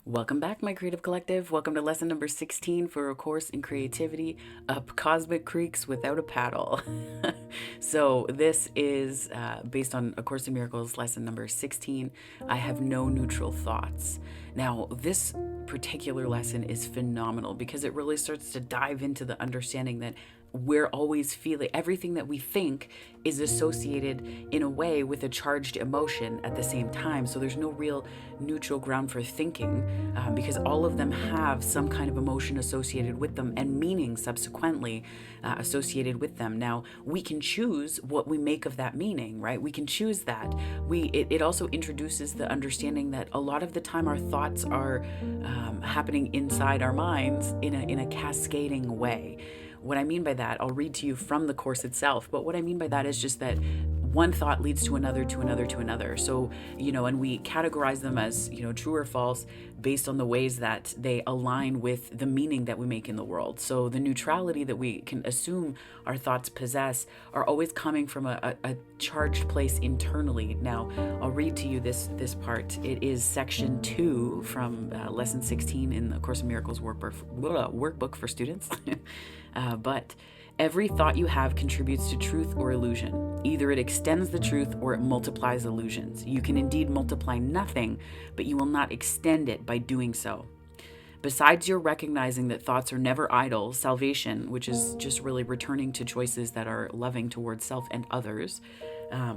Welcome back, my creative collective. Welcome to lesson number 16 for A Course in Creativity, Up Cosmic Creeks Without a Paddle. So this is based on A Course in Miracles, lesson number 16. I have no neutral thoughts. Now, this particular lesson is phenomenal because it really starts to dive into the understanding that we're always feeling everything that we think is associated in a way with a charged emotion at the same time. So there's no real neutral ground for thinking because all of them have some kind of emotion associated with them and meaning subsequently associated with them. Now, we can choose what we make of that meaning, right? We can choose that. It also introduces the understanding that a lot of the time our thoughts are happening inside our minds in a cascading way. What I mean by that, I'll read to you from the course itself, but what I mean by that is just that one thought leads to another, to another, to another. So, and we categorize them as, true or false based on the ways that they align with the meaning that we make in the world. So the neutrality that we can assume our thoughts possess are always coming from a charged place internally. Now, I'll read to you this part. It is section 2 from lesson 16 in the Course in Miracles workbook for students. But every thought you have contributes to truth or illusion. Either it extends the truth or it multiplies illusions. You can indeed multiply nothing, but you will not extend it by doing so. Besides your recognizing that thoughts are never idle, salvation, which is just really returning to choices that are loving towards self and others,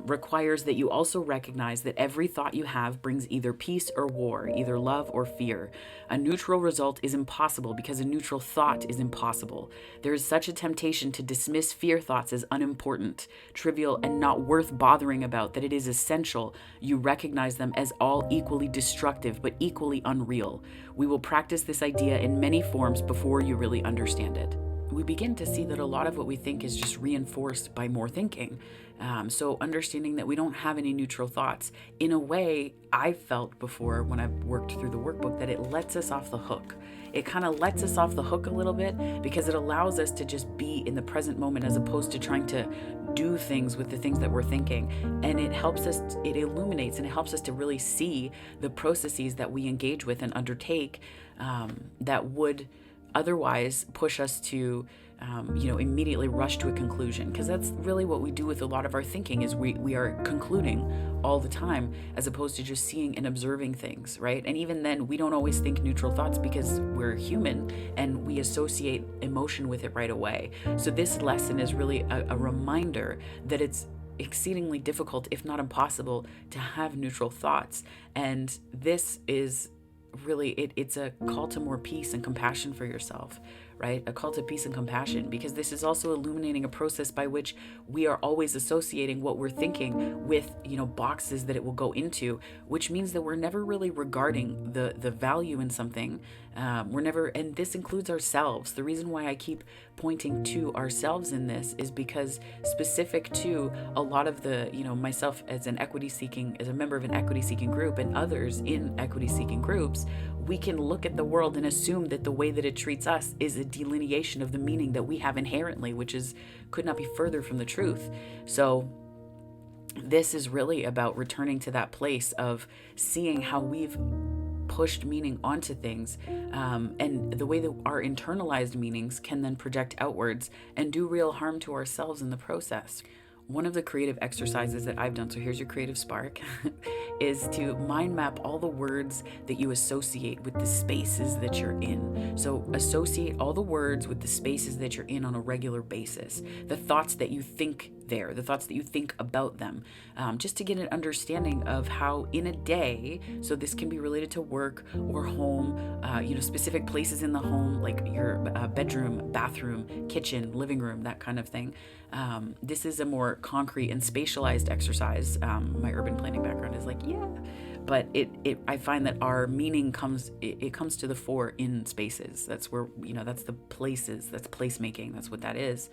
requires that you also recognize that every thought you have brings either peace or war, either love or fear. A neutral result is impossible because a neutral thought is impossible. There is such a temptation to dismiss fear thoughts as unimportant, trivial, and not worth bothering about that it is essential you recognize them as all equally destructive but equally unreal. We will practice this idea in many forms before you really understand it. We begin to see that a lot of what we think is just reinforced by more thinking. So understanding that we don't have any neutral thoughts. In a way, I felt before when I've worked through the workbook that it lets us off the hook. It kind of lets us off the hook a little bit because it allows us to just be in the present moment as opposed to trying to do things with the things that we're thinking. And it helps us, it illuminates and it helps us to really see the processes that we engage with and undertake that would otherwise push us to immediately rush to a conclusion, because that's really what we do with a lot of our thinking is we are concluding all the time as opposed to just seeing and observing things, right? And even then we don't always think neutral thoughts because we're human and we associate emotion with it right away. So this lesson is really a reminder that it's exceedingly difficult, if not impossible, to have neutral thoughts. And this is really it's a call to more peace and compassion for yourself, right? A call to peace and compassion, because this is also illuminating a process by which we are always associating what we're thinking with boxes that it will go into, which means that we're never really regarding the value in something. We're never, and this includes ourselves. The reason why I keep pointing to ourselves in this is because specific to a lot of the myself as a member of an equity seeking group and others in equity seeking groups, we can look at the world and assume that the way that it treats us is a delineation of the meaning that we have inherently, which could not be further from the truth. So this is really about returning to that place of seeing how we've pushed meaning onto things, and the way that our internalized meanings can then project outwards and do real harm to ourselves in the process. One of the creative exercises that I've done, so here's your creative spark, is to mind map all the words that you associate with the spaces that you're in. So associate all the words with the spaces that you're in on a regular basis. The thoughts that you think the thoughts that you think about them, just to get an understanding of how in a day, so this can be related to work or home, specific places in the home, like your bedroom, bathroom, kitchen, living room, that kind of thing. This is a more concrete and spatialized exercise. My urban planning background is like, yeah, but I find that our meaning comes to the fore in spaces. That's where, that's the places, that's placemaking, that's what that is.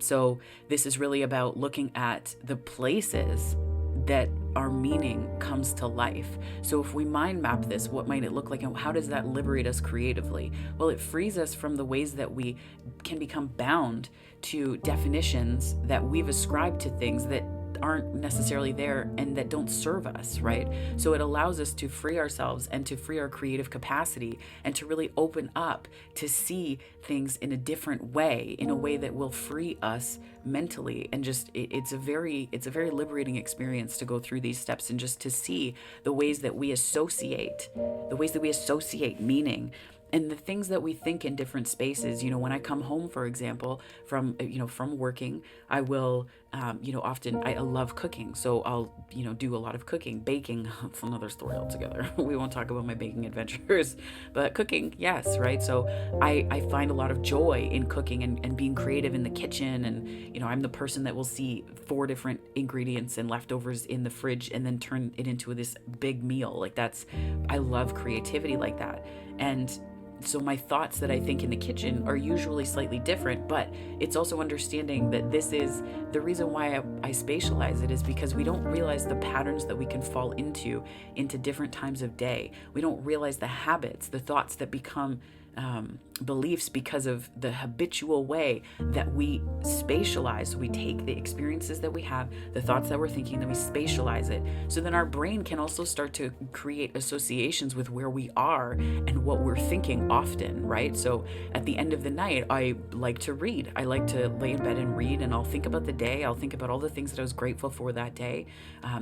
So this is really about looking at the places that our meaning comes to life. So if we mind map this, what might it look like, and how does that liberate us creatively? Well, it frees us from the ways that we can become bound to definitions that we've ascribed to things that aren't necessarily there and that don't serve us, right? So it allows us to free ourselves and to free our creative capacity and to really open up to see things in a different way, in a way that will free us mentally. And just it's a very liberating experience to go through these steps and just to see the ways that we associate meaning and the things that we think in different spaces. When I come home, for example, from working, I will, often I love cooking. So I'll, do a lot of cooking, baking. It's another story altogether. We won't talk about my baking adventures, but cooking, yes. Right. So I find a lot of joy in cooking and being creative in the kitchen. And, I'm the person that will see 4 different ingredients and leftovers in the fridge and then turn it into this big meal. I love creativity like that. And so my thoughts that I think in the kitchen are usually slightly different, but it's also understanding that this is the reason why I spatialize it, is because we don't realize the patterns that we can fall into different times of day. We don't realize the habits, the thoughts that become beliefs because of the habitual way that we spatialize. So we take the experiences that we have, the thoughts that we're thinking, then we spatialize it. So then our brain can also start to create associations with where we are and what we're thinking often, right? So at the end of the night, I like to read. I like to lay in bed and read, and I'll think about the day. I'll think about all the things that I was grateful for that day,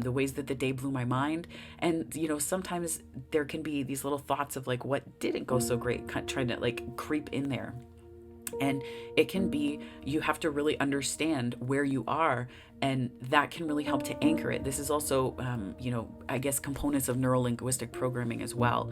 the ways that the day blew my mind. And, sometimes there can be these little thoughts of what didn't go so great, trying to creep in there. And it can be, you have to really understand where you are, and that can really help to anchor it. This is also, I guess, components of neuro-linguistic programming as well,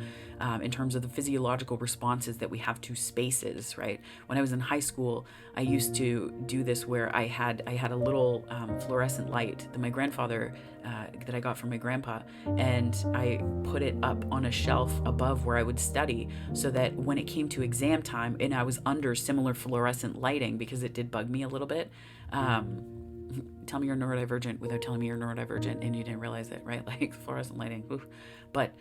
in terms of the physiological responses that we have to spaces, right? When I was in high school, I used to do this where I had a little fluorescent light that my grandfather, that I got from my grandpa, and I put it up on a shelf above where I would study, so that when it came to exam time and I was under similar fluorescent lighting, because it did bug me a little bit. Tell me you're neurodivergent without telling me you're neurodivergent and you didn't realize it, right? Fluorescent lighting. Oof. But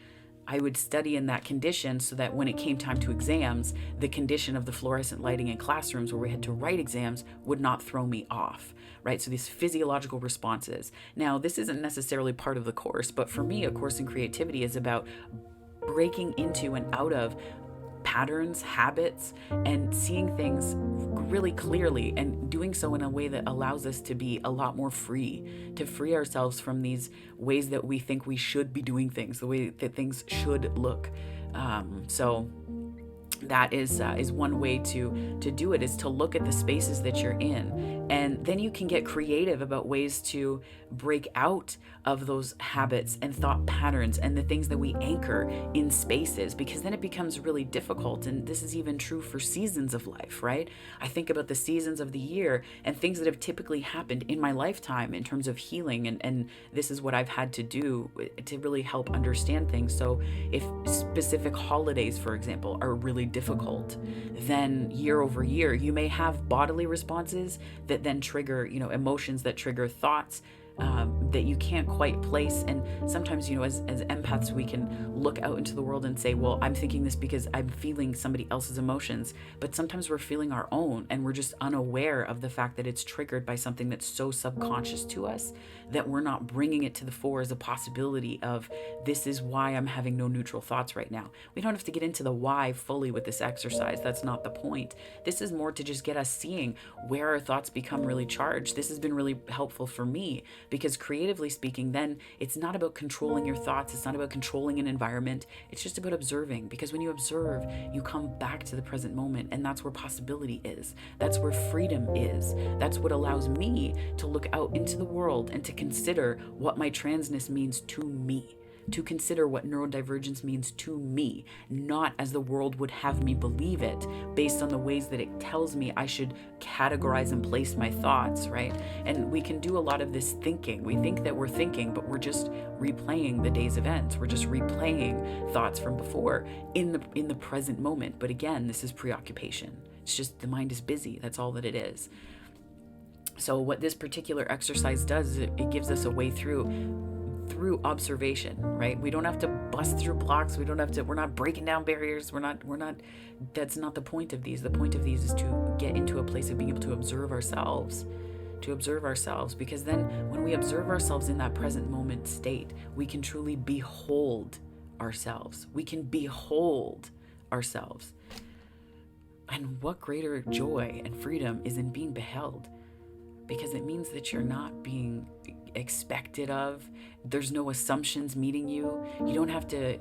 I would study in that condition so that when it came time to exams, the condition of the fluorescent lighting in classrooms where we had to write exams would not throw me off, right? So these physiological responses. Now, this isn't necessarily part of the course, but for me, A Course in Creativity is about breaking into and out of patterns, habits, and seeing things really clearly, and doing so in a way that allows us to be a lot more free, to free ourselves from these ways that we think we should be doing things, the way that things should look. So that is one way to do it, is to look at the spaces that you're in, and then you can get creative about ways to break out of those habits and thought patterns and the things that we anchor in spaces, because then it becomes really difficult. And this is even true for seasons of life, right? I think about the seasons of the year and things that have typically happened in my lifetime in terms of healing, and this is what I've had to do to really help understand things. So if specific holidays, for example, are really difficult, then year over year you may have bodily responses that then trigger, emotions that trigger thoughts that you can't quite place. And sometimes, as empaths, we can look out into the world and say, well, I'm thinking this because I'm feeling somebody else's emotions. But sometimes we're feeling our own, and we're just unaware of the fact that it's triggered by something that's so subconscious to us that we're not bringing it to the fore as a possibility of, this is why I'm having no neutral thoughts right now. We don't have to get into the why fully with this exercise. That's not the point. This is more to just get us seeing where our thoughts become really charged. This has been really helpful for me, because creatively speaking, then it's not about controlling your thoughts. It's not about controlling an environment. It's just about observing, because when you observe, you come back to the present moment, and that's where possibility is. That's where freedom is. That's what allows me to look out into the world and to consider what my transness means to me, to consider what neurodivergence means to me, not as the world would have me believe it based on the ways that it tells me I should categorize and place my thoughts, right? And we can do a lot of this thinking. We think that we're thinking, but we're just replaying the day's events. We're just replaying thoughts from before in the present moment. But again, this is preoccupation. It's just the mind is busy. That's all that it is. So what this particular exercise does is it gives us a way through observation, right? We don't have to bust through blocks. We're not breaking down barriers. That's not the point of these. The point of these is to get into a place of being able to observe ourselves to observe ourselves, because then when we observe ourselves in that present moment state, we can truly behold ourselves. We can behold ourselves. And what greater joy and freedom is in being beheld? Because it means that you're not being expected of. There's no assumptions meeting you. You don't have to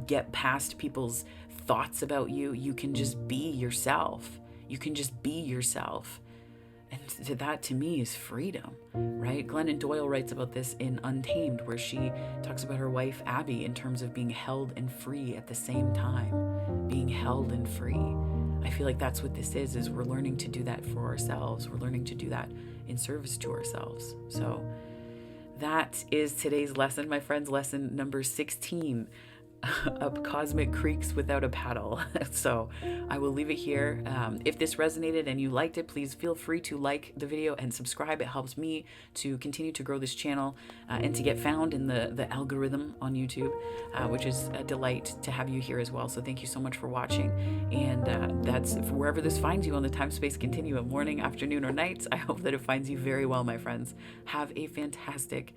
get past people's thoughts about you. You can just be yourself. You can just be yourself. And that to me is freedom, right? Glennon Doyle writes about this in Untamed, where she talks about her wife, Abby, in terms of being held and free at the same time. Being held and free. I feel like that's what this is we're learning to do that for ourselves. We're learning to do that in service to ourselves. So that is today's lesson, my friends. Lesson number 16. Up cosmic creeks without a paddle. So I will leave it here. If this resonated and you liked it, please feel free to like the video and subscribe. It helps me to continue to grow this channel and to get found in the algorithm on YouTube, which is a delight to have you here as well. So thank you so much for watching. And that's wherever this finds you on the time-space continuum, morning, afternoon, or nights. I hope that it finds you very well, my friends. Have a fantastic